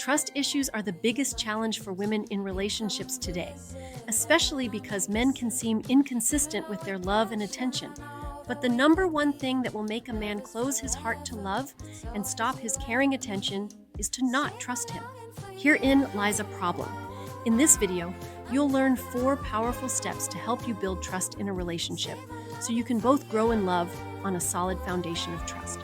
trust issues are the biggest challenge for women in relationships today, especially because men can seem inconsistent with their love and attention. But the number one thing that will make a man close his heart to love and stop his caring attention is to not trust him. Herein lies a problem. In this video, you'll learn 4 powerful steps to help you build trust in a relationship so you can both grow in love on a solid foundation of trust.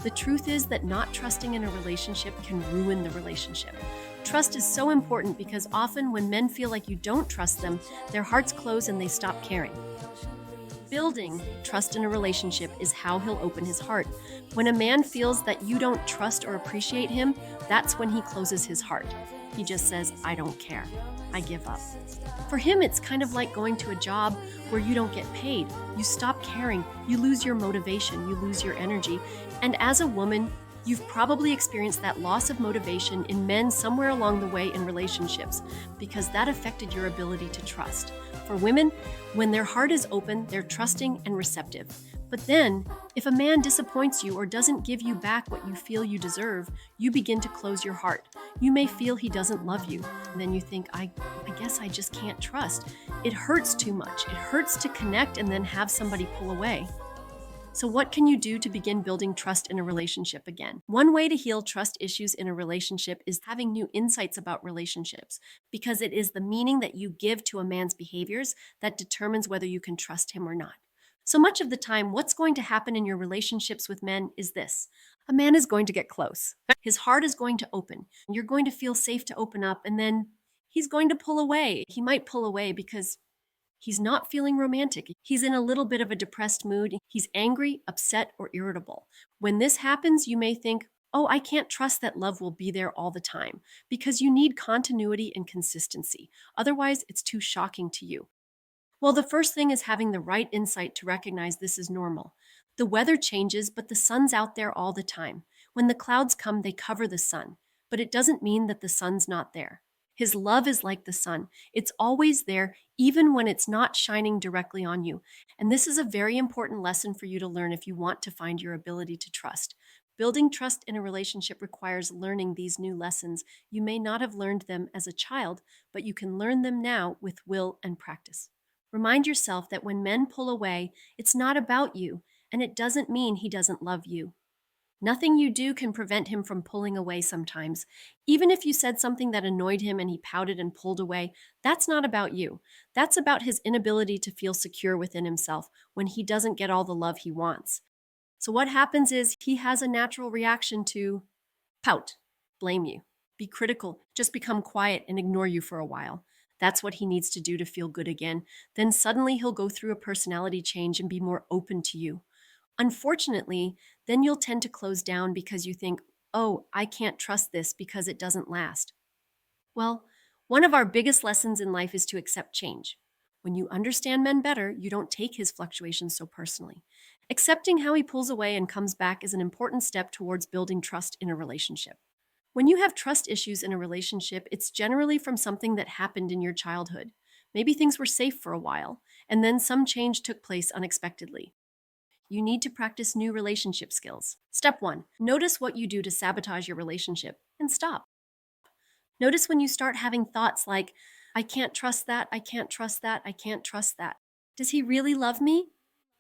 The truth is that not trusting in a relationship can ruin the relationship. Trust is so important because often when men feel like you don't trust them, their hearts close and they stop caring. Building trust in a relationship is how he'll open his heart. When a man feels that you don't trust or appreciate him, that's when he closes his heart. He just says, I don't care. I give up. For him, it's kind of like going to a job where you don't get paid. You stop caring. You lose your motivation. You lose your energy. And as a woman, you've probably experienced that loss of motivation in men somewhere along the way in relationships because that affected your ability to trust. For women, when their heart is open, they're trusting and receptive. But then, if a man disappoints you or doesn't give you back what you feel you deserve, you begin to close your heart. You may feel he doesn't love you. And then you think, I guess I just can't trust. It hurts too much. It hurts to connect and then have somebody pull away. So what can you do to begin building trust in a relationship again? One way to heal trust issues in a relationship is having new insights about relationships, because it is the meaning that you give to a man's behaviors that determines whether you can trust him or not. So much of the time, what's going to happen in your relationships with men is this. A man is going to get close. His heart is going to open. You're going to feel safe to open up, and then he's going to pull away. He might pull away because he's not feeling romantic. He's in a little bit of a depressed mood. He's angry, upset, or irritable. When this happens, you may think, oh, I can't trust that love will be there all the time, because you need continuity and consistency. Otherwise, it's too shocking to you. Well, the first thing is having the right insight to recognize this is normal. The weather changes, but the sun's out there all the time. When the clouds come, they cover the sun, but it doesn't mean that the sun's not there. His love is like the sun. It's always there, even when it's not shining directly on you. And this is a very important lesson for you to learn if you want to find your ability to trust. Building trust in a relationship requires learning these new lessons. You may not have learned them as a child, but you can learn them now with will and practice. Remind yourself that when men pull away, it's not about you, and it doesn't mean he doesn't love you. Nothing you do can prevent him from pulling away sometimes. Even if you said something that annoyed him and he pouted and pulled away, that's not about you. That's about his inability to feel secure within himself when he doesn't get all the love he wants. So what happens is he has a natural reaction to pout, blame you, be critical, just become quiet and ignore you for a while. That's what he needs to do to feel good again. Then suddenly he'll go through a personality change and be more open to you. Unfortunately, then you'll tend to close down because you think, oh, I can't trust this because it doesn't last. Well, one of our biggest lessons in life is to accept change. When you understand men better, you don't take his fluctuations so personally. Accepting how he pulls away and comes back is an important step towards building trust in a relationship. When you have trust issues in a relationship, it's generally from something that happened in your childhood. Maybe things were safe for a while, and then some change took place unexpectedly. You need to practice new relationship skills. Step 1, notice what you do to sabotage your relationship and stop. Notice when you start having thoughts like, I can't trust that, I can't trust that, I can't trust that. Does he really love me?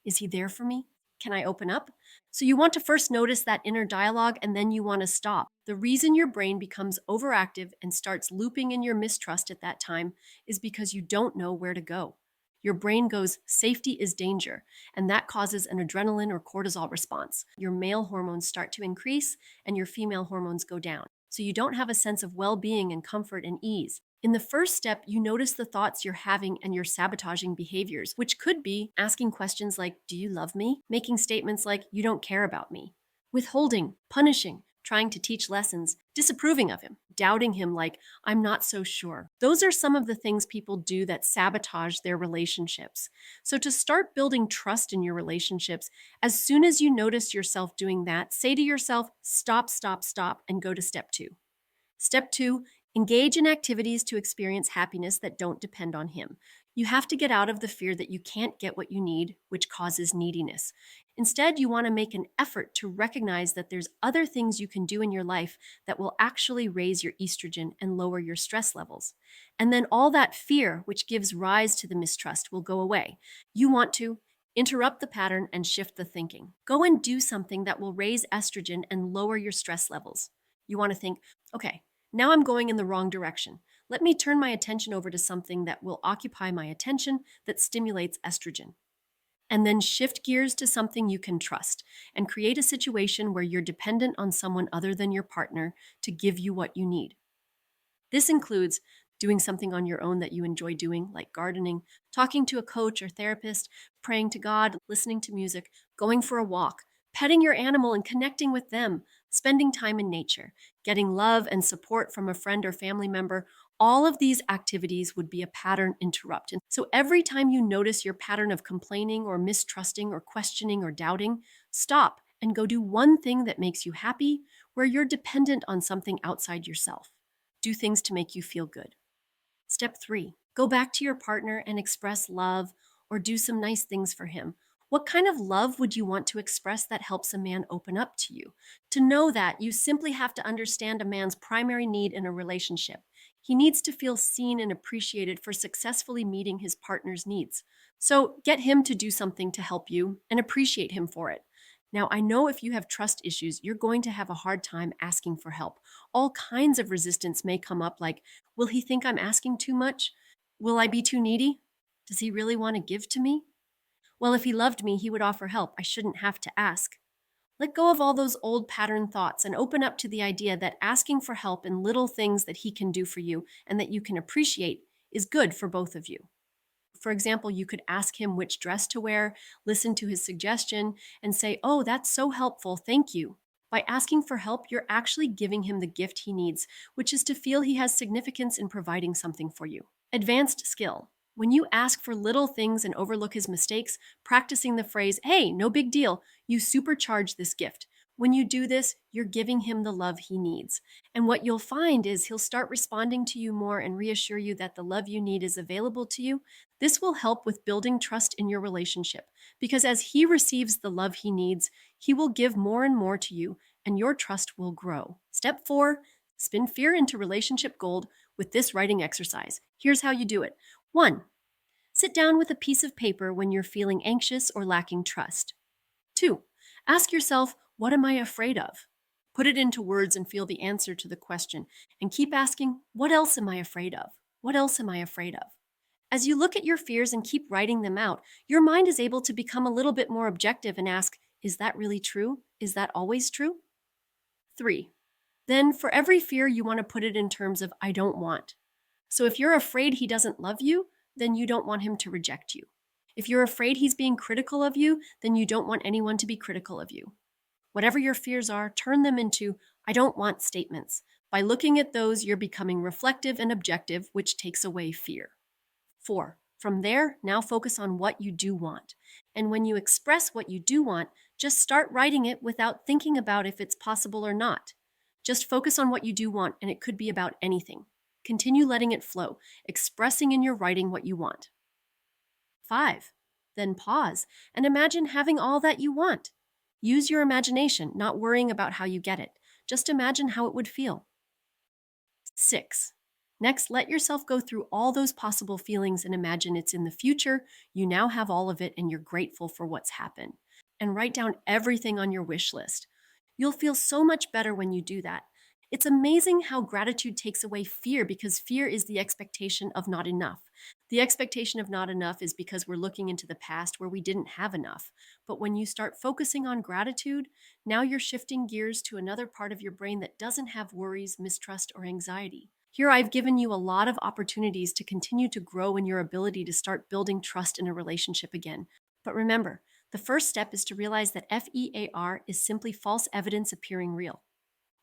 Is he there for me? Can I open up? So you want to first notice that inner dialogue and then you want to stop. The reason your brain becomes overactive and starts looping in your mistrust at that time is because you don't know where to go. Your brain goes, safety is danger, and that causes an adrenaline or cortisol response. Your male hormones start to increase and your female hormones go down. So you don't have a sense of well-being and comfort and ease. In the first step, you notice the thoughts you're having and your sabotaging behaviors, which could be asking questions like, do you love me? Making statements like, you don't care about me. Withholding, punishing, trying to teach lessons, disapproving of him, doubting him like, I'm not so sure. Those are some of the things people do that sabotage their relationships. So to start building trust in your relationships, as soon as you notice yourself doing that, say to yourself, stop, stop, stop, and go to step 2. Step 2, engage in activities to experience happiness that don't depend on him. You have to get out of the fear that you can't get what you need, which causes neediness. Instead, you want to make an effort to recognize that there's other things you can do in your life that will actually raise your estrogen and lower your stress levels. And then all that fear, which gives rise to the mistrust, will go away. You want to interrupt the pattern and shift the thinking. Go and do something that will raise estrogen and lower your stress levels. You want to think, okay, now I'm going in the wrong direction. Let me turn my attention over to something that will occupy my attention that stimulates estrogen. And then shift gears to something you can trust and create a situation where you're dependent on someone other than your partner to give you what you need. This includes doing something on your own that you enjoy doing, like gardening, talking to a coach or therapist, praying to God, listening to music, going for a walk, petting your animal and connecting with them, spending time in nature, getting love and support from a friend or family member. All of these activities would be a pattern interrupt. And so every time you notice your pattern of complaining or mistrusting or questioning or doubting, stop and go do one thing that makes you happy, where you're dependent on something outside yourself. Do things to make you feel good. Step 3, go back to your partner and express love or do some nice things for him. What kind of love would you want to express that helps a man open up to you? To know that, you simply have to understand a man's primary need in a relationship. He needs to feel seen and appreciated for successfully meeting his partner's needs. So get him to do something to help you and appreciate him for it. Now, I know if you have trust issues, you're going to have a hard time asking for help. All kinds of resistance may come up, like, will he think I'm asking too much? Will I be too needy? Does he really want to give to me? Well, if he loved me, he would offer help. I shouldn't have to ask. Let go of all those old pattern thoughts and open up to the idea that asking for help in little things that he can do for you and that you can appreciate is good for both of you. For example, you could ask him which dress to wear, listen to his suggestion, and say, "Oh, that's so helpful, thank you." By asking for help, you're actually giving him the gift he needs, which is to feel he has significance in providing something for you. Advanced skill. When you ask for little things and overlook his mistakes, practicing the phrase, "Hey, no big deal," you supercharge this gift. When you do this, you're giving him the love he needs. And what you'll find is he'll start responding to you more and reassure you that the love you need is available to you. This will help with building trust in your relationship because as he receives the love he needs, he will give more and more to you and your trust will grow. Step 4, spin fear into relationship gold with this writing exercise. Here's how you do it. 1, sit down with a piece of paper when you're feeling anxious or lacking trust. 2, ask yourself, what am I afraid of? Put it into words and feel the answer to the question. And keep asking, what else am I afraid of? What else am I afraid of? As you look at your fears and keep writing them out, your mind is able to become a little bit more objective and ask, is that really true? Is that always true? 3, then for every fear, you want to put it in terms of I don't want. So if you're afraid he doesn't love you, then you don't want him to reject you. If you're afraid he's being critical of you, then you don't want anyone to be critical of you. Whatever your fears are, turn them into I don't want statements. By looking at those, you're becoming reflective and objective, which takes away fear. 4, from there, now focus on what you do want. And when you express what you do want, just start writing it without thinking about if it's possible or not. Just focus on what you do want, and it could be about anything. Continue letting it flow, expressing in your writing what you want. 5, then pause and imagine having all that you want. Use your imagination, not worrying about how you get it. Just imagine how it would feel. 6, next, let yourself go through all those possible feelings and imagine it's in the future. You now have all of it and you're grateful for what's happened. And write down everything on your wish list. You'll feel so much better when you do that. It's amazing how gratitude takes away fear because fear is the expectation of not enough. The expectation of not enough is because we're looking into the past where we didn't have enough. But when you start focusing on gratitude, now you're shifting gears to another part of your brain that doesn't have worries, mistrust, or anxiety. Here, I've given you a lot of opportunities to continue to grow in your ability to start building trust in a relationship again. But remember, the first step is to realize that FEAR is simply false evidence appearing real.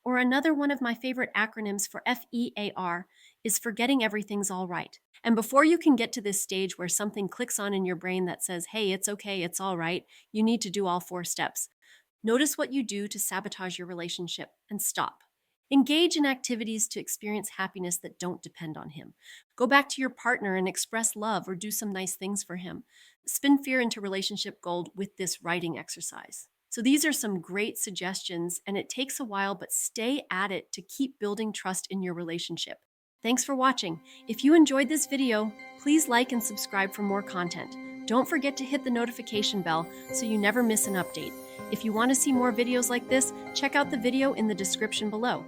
Or another one of my favorite acronyms for FEAR is forgetting everything's all right. And before you can get to this stage where something clicks on in your brain that says, hey, it's okay, it's all right, you need to do all 4 steps. Notice what you do to sabotage your relationship and stop. Engage in activities to experience happiness that don't depend on him. Go back to your partner and express love or do some nice things for him. Spin fear into relationship gold with this writing exercise. So, these are some great suggestions, and it takes a while, but stay at it to keep building trust in your relationship. Thanks for watching. If you enjoyed this video, please like and subscribe for more content. Don't forget to hit the notification bell so you never miss an update. If you want to see more videos like this, check out the video in the description below.